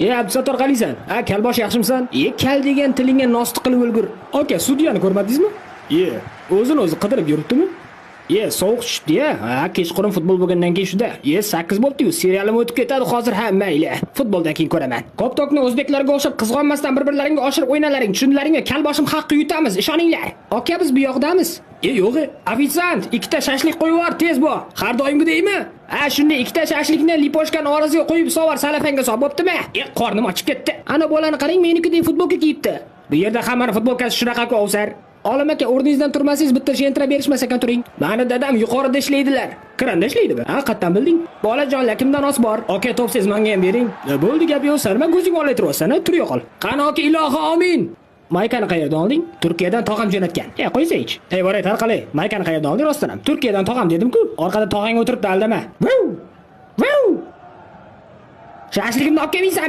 Abdusattor qalisan. Kalbosh yaxshimisan? Kal degan tilingga nosti qilib o'lgur. Aka, sudyani ko'rmadingizmi? O'zini qidirib yuribdimi? Sovuq tushdi-ya. Kechqurun futbol bo'lgandan keyin shuda. 8 bo'ldi-yu, serialim o'tib ketadi hozir. Mayli. Futboldan keyin ko'raman. Koptokni o'zbeklarga o'xshab qizg'onmasdan bir-birlaringga oshirib o'ynalaring. Tushunlaringmi? Kalboshim haqqi yutamiz, ishoninglar. Aka, biz bu yoqdamiz. Yo'q, ofitsiant, ikkita shashlik qo'yib yubor, tez bo'l. Har doimgidaymi? Shunday ikkita shashlikni liposhkan orasiga qo'yib sovar, salafanga solib bo'ptimi? Qornim ochib ketdi. Ana bolani qarang, menikidek futbolka kiyibdi. Bu yerda hammani futbolkasi shunaqa ovsar. Olim aka, o'rningizdan turmasangiz bitta shentra berishmas ekan turing. Mani dadam yuqorida ishlaydilar. Kiranda ishlaydimi? Qayerdan bilding? Bolajonlar, kimdan os bor? Aka, to'psiz menga ham bering. Bo'ldi, gap yo'qsan, men ko'zing olay turibsan, tur yo'qol. Qani aka, ilohi amin. Maykani qayerdan olding? Turkiyadan tog'am jo'natgan. Qo'ysaychi. Boray, tarqalay. Maykani qayerdan olding rostdan ham? Turkiyadan tog'am dedim-ku. Orqada tog'ang o'tiribdi, aldama. Shashligimni olib kelmaysan.